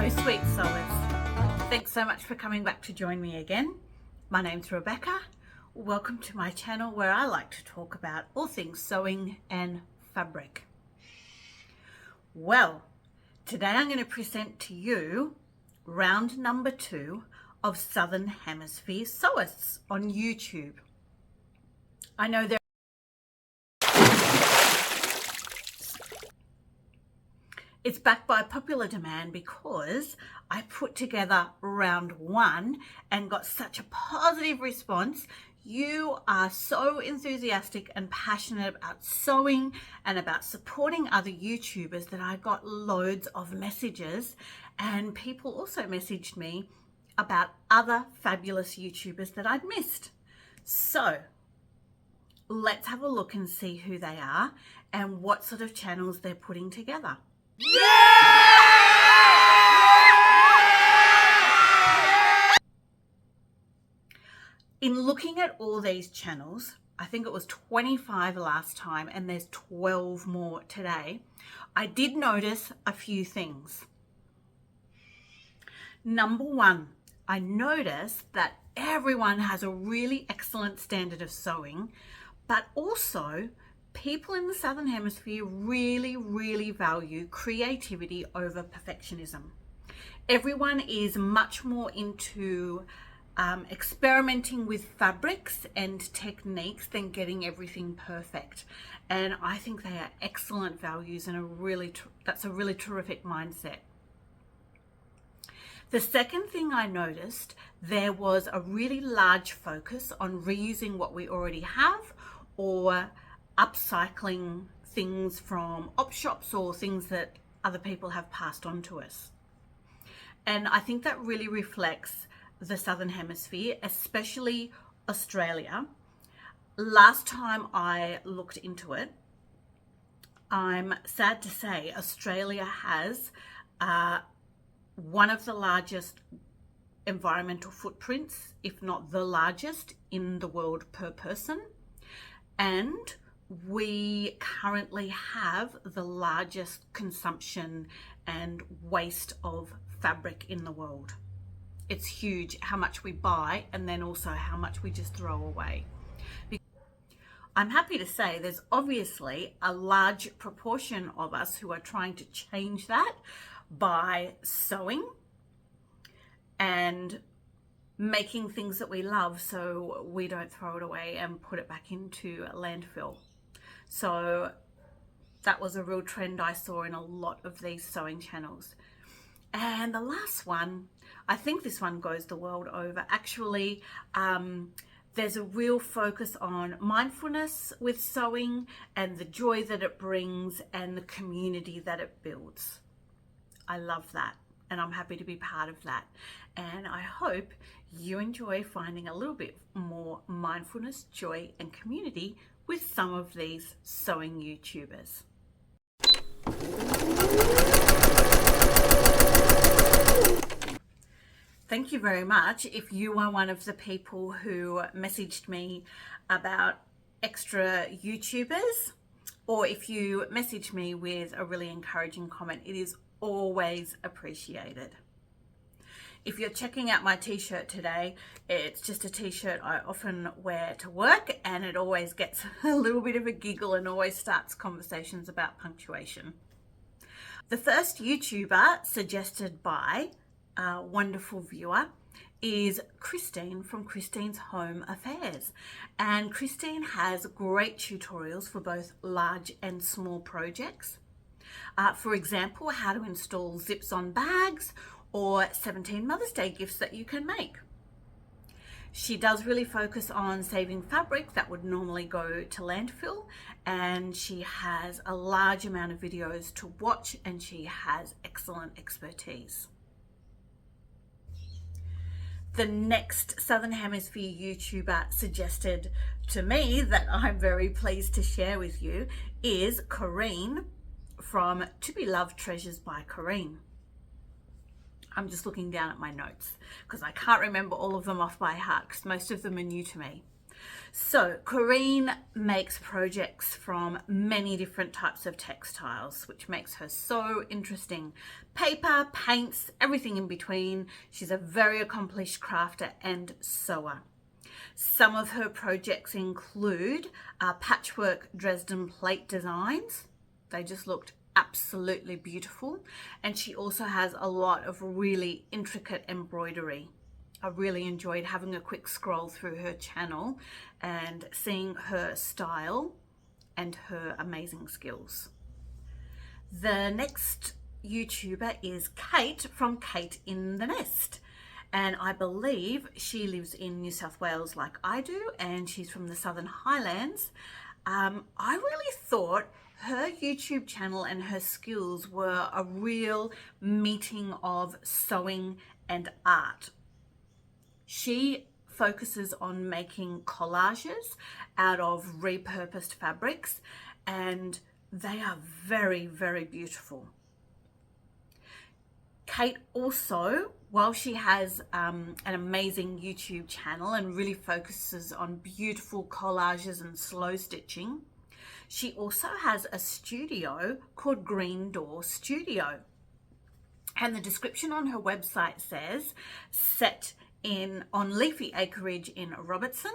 Hello, sweet sewers. Thanks so much for coming back to join me again. My name's Rebecca. Welcome to my channel where I like to talk about all things sewing and fabric. Well, today I'm going to present to you round number 2 of Southern Hemisphere sewists on YouTube. I know there It's backed by popular demand because I put together round 1 and got such a positive response. You are so enthusiastic and passionate about sewing and about supporting other YouTubers that I got loads of messages, and people also messaged me about other fabulous YouTubers that I'd missed. So let's have a look and see who they are and what sort of channels they're putting together. In looking at all these channels, I think it was 25 last time and there's 12 more today, I did notice a few things. Number 1, I noticed that everyone has a really excellent standard of sewing, but also people in the Southern Hemisphere really value creativity over perfectionism. Everyone is much more into experimenting with fabrics and techniques than getting everything perfect. And I think they are excellent values and that's a really terrific mindset. The second thing I noticed, there was a really large focus on reusing what we already have or upcycling things from op shops or things that other people have passed on to us. And I think that really reflects the Southern Hemisphere, especially Australia. Last time I looked into it, I'm sad to say Australia has one of the largest environmental footprints, if not the largest in the world per person. And we currently have the largest consumption and waste of fabric in the world. It's huge how much we buy and then also how much we just throw away. I'm happy to say there's obviously a large proportion of us who are trying to change that by sewing and making things that we love so we don't throw it away and put it back into a landfill. So that was a real trend I saw in a lot of these sewing channels. And the last one, I think this one goes the world over. Actually, there's a real focus on mindfulness with sewing and the joy that it brings and the community that it builds. I love that, and I'm happy to be part of that. And I hope you enjoy finding a little bit more mindfulness, joy, and community with some of these sewing YouTubers. Thank you very much. If you are one of the people who messaged me about extra YouTubers, or if you message me with a really encouraging comment, it is always appreciated. If you're checking out my t-shirt today, it's just a t-shirt I often wear to work, and it always gets a little bit of a giggle and always starts conversations about punctuation. The first YouTuber suggested by a wonderful viewer is Christine from Christine's Home Affairs. And Christine has great tutorials for both large and small projects. For example, how to install zips on bags or 17 Mother's Day gifts that you can make. She does really focus on saving fabric that would normally go to landfill, and she has a large amount of videos to watch, and she has excellent expertise. The next Southern Hemisphere YouTuber suggested to me that I'm very pleased to share with you is Corrine from To Be Loved Treasures by Corrine. I'm just looking down at my notes because I can't remember all of them off by heart because most of them are new to me. So Corinne makes projects from many different types of textiles, which makes her so interesting. Paper, paints, everything in between. She's a very accomplished crafter and sewer. Some of her projects include patchwork Dresden plate designs. They just looked absolutely beautiful. And she also has a lot of really intricate embroidery. I really enjoyed having a quick scroll through her channel and seeing her style and her amazing skills. The next YouTuber is Kate from Kate in the Nest. And I believe she lives in New South Wales like I do, and she's from the Southern Highlands. I really thought her YouTube channel and her skills were a real meeting of sewing and art. She focuses on making collages out of repurposed fabrics, and they are very, very beautiful. Kate also, while she has an amazing YouTube channel and really focuses on beautiful collages and slow stitching, she also has a studio called Green Door Studio. And the description on her website says, set on leafy acreage in Robertson,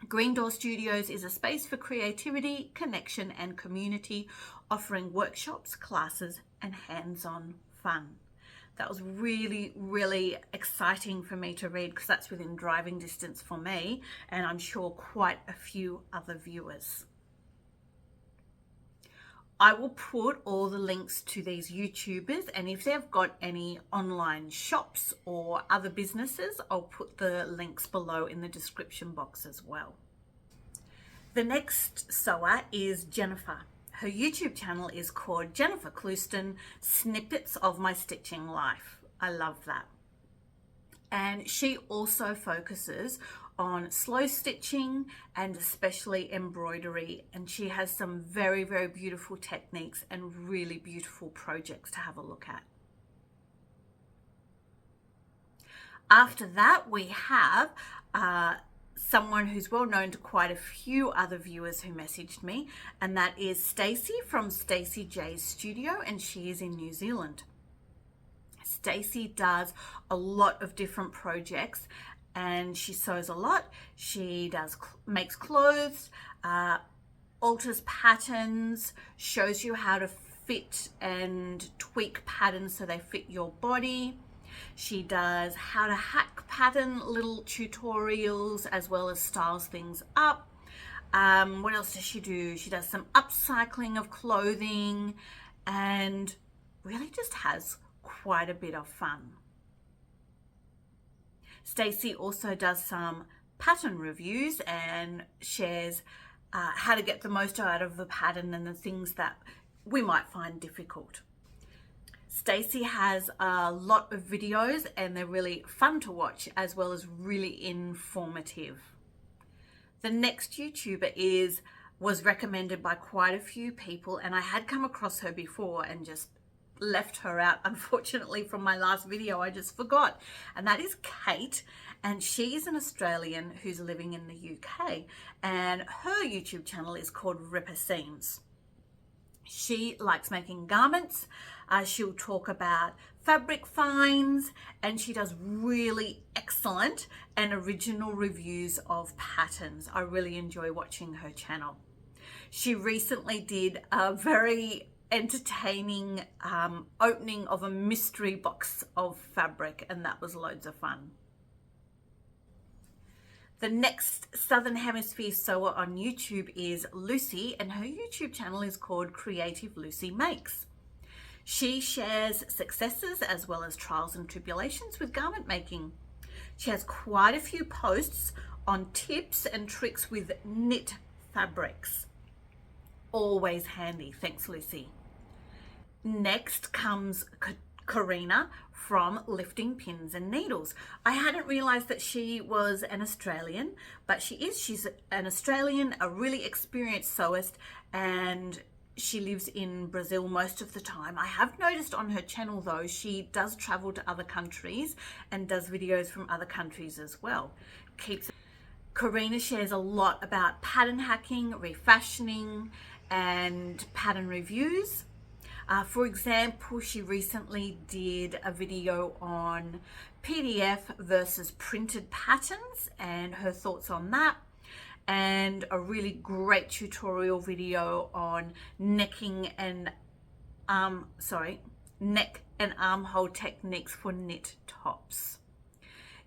Green Door Studios is a space for creativity, connection and community, offering workshops, classes and hands-on fun. That was really, really exciting for me to read because that's within driving distance for me, and I'm sure quite a few other viewers. I will put all the links to these YouTubers, and if they've got any online shops or other businesses, I'll put the links below in the description box as well. The next sewer is Jennifer. Her YouTube channel is called Jennifer Clouston, Snippets of My Stitching Life. I love that. And she also focuses on slow stitching and especially embroidery, and she has some very, very beautiful techniques and really beautiful projects to have a look at. After that, we have someone who's well known to quite a few other viewers who messaged me, and that is Stacey from Stacey J's Studio, and she is in New Zealand. Stacey does a lot of different projects and she sews a lot. She makes clothes, alters patterns, shows you how to fit and tweak patterns so they fit your body. She does how to hack pattern little tutorials as well as styles things up. What else does she do? She does some upcycling of clothing and really just has quite a bit of fun. Stacey also does some pattern reviews and shares how to get the most out of the pattern and the things that we might find difficult. Stacey has a lot of videos and they're really fun to watch as well as really informative. The next YouTuber was recommended by quite a few people, and I had come across her before and just left her out, unfortunately, from my last video. I just forgot, and that is Kate, and she is an Australian who's living in the UK, and her YouTube channel is called Ripper Seams. She likes making garments. She'll talk about fabric finds, and she does really excellent and original reviews of patterns. I really enjoy watching her channel. She recently did a very entertaining opening of a mystery box of fabric, and that was loads of fun. The next Southern Hemisphere sewer on YouTube is Lucy, and her YouTube channel is called Creative Lucy Makes. She shares successes as well as trials and tribulations with garment making. She has quite a few posts on tips and tricks with knit fabrics. Always handy. Thanks, Lucy. Next comes Karina from Lifting Pins and Needles. I hadn't realized that she was an Australian, but she is. She's an Australian, a really experienced sewist, and she lives in Brazil most of the time. I have noticed on her channel though, she does travel to other countries and does videos from other countries as well. Karina shares a lot about pattern hacking, refashioning, and pattern reviews. For example, she recently did a video on PDF versus printed patterns and her thoughts on that, and a really great tutorial video on neck and armhole techniques for knit tops.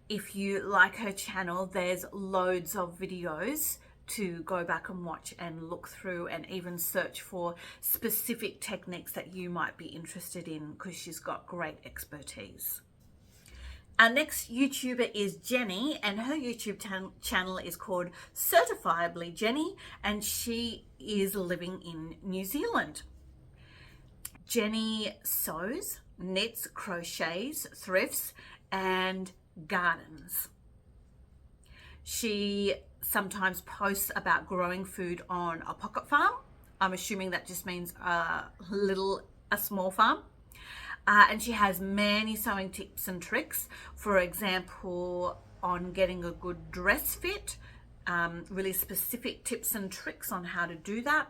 If you like her channel, there's loads of videos to go back and watch and look through, and even search for specific techniques that you might be interested in, because she's got great expertise. Our next YouTuber is Jenny, and her YouTube channel is called Certifiably Jenny, and she is living in New Zealand. Jenny sews, knits, crochets, thrifts, and gardens. She sometimes posts about growing food on a pocket farm. I'm assuming that just means a small farm. And she has many sewing tips and tricks, for example, on getting a good dress fit, really specific tips and tricks on how to do that.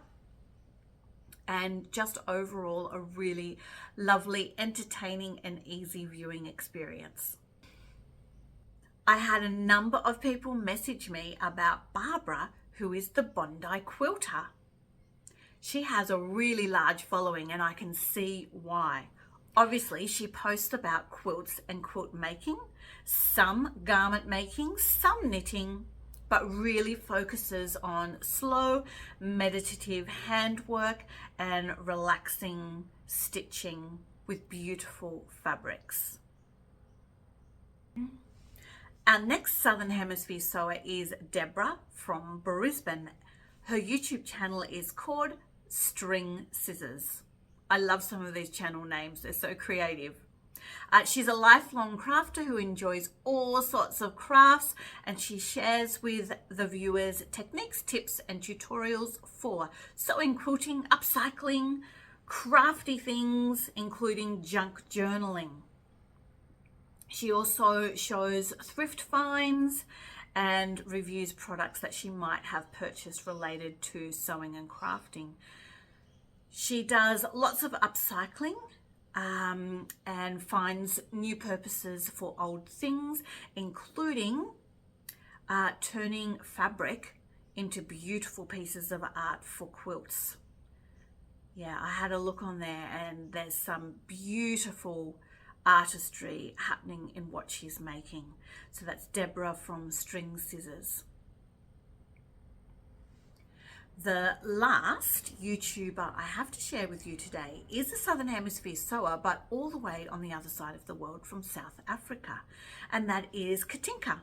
And just overall a really lovely, entertaining and easy viewing experience. I had a number of people message me about Barbara, who is the Bondi quilter. She has a really large following, and I can see why. Obviously, she posts about quilts and quilt making, some garment making, some knitting, but really focuses on slow, meditative handwork and relaxing stitching with beautiful fabrics. Our next Southern Hemisphere sewer is Deborah from Brisbane. Her YouTube channel is called String Scissors. I love some of these channel names, they're so creative. She's a lifelong crafter who enjoys all sorts of crafts, and she shares with the viewers techniques, tips and tutorials for sewing, quilting, upcycling, crafty things, including junk journaling. She also shows thrift finds and reviews products that she might have purchased related to sewing and crafting. She does lots of upcycling and finds new purposes for old things, including turning fabric into beautiful pieces of art for quilts. Yeah, I had a look on there, and there's some beautiful artistry happening in what she's making. So that's Deborah from String Scissors. The last YouTuber I have to share with you today is a Southern Hemisphere sewer, but all the way on the other side of the world from South Africa, and that is Katinka.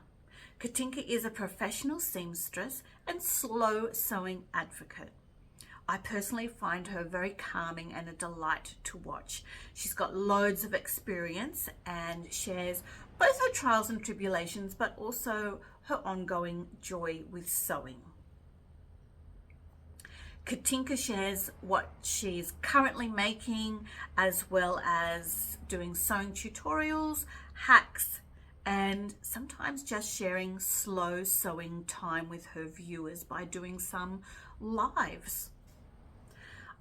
Katinka is a professional seamstress and slow sewing advocate. I personally find her very calming and a delight to watch. She's got loads of experience and shares both her trials and tribulations, but also her ongoing joy with sewing. Katinka shares what she's currently making, as well as doing sewing tutorials, hacks, and sometimes just sharing slow sewing time with her viewers by doing some lives.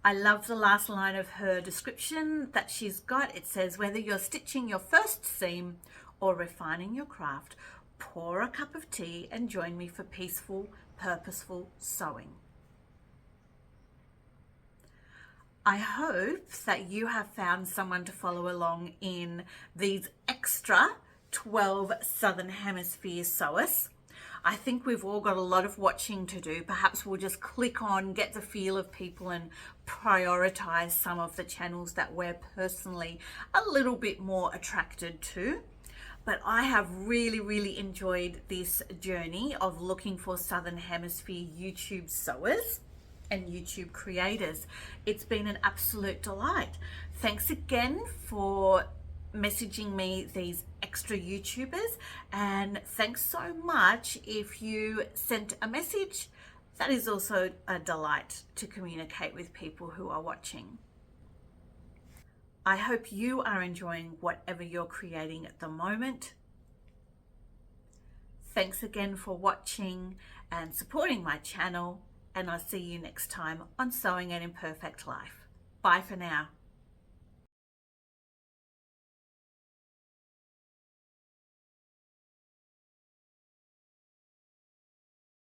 I love the last line of her description that she's got. It says, whether you're stitching your first seam or refining your craft, pour a cup of tea and join me for peaceful, purposeful sewing. I hope that you have found someone to follow along in these extra 12 Southern Hemisphere sewers. I think we've all got a lot of watching to do. Perhaps we'll just click on, get the feel of people and prioritize some of the channels that we're personally a little bit more attracted to. But I have really enjoyed this journey of looking for Southern Hemisphere YouTube sewers and YouTube creators. It's been an absolute delight. Thanks again for messaging me these extra YouTubers, and thanks so much if you sent a message. That is also a delight to communicate with people who are watching. I hope you are enjoying whatever you're creating at the moment. Thanks again for watching and supporting my channel, and I'll see you next time on Sewing an Imperfect Life. Bye for now.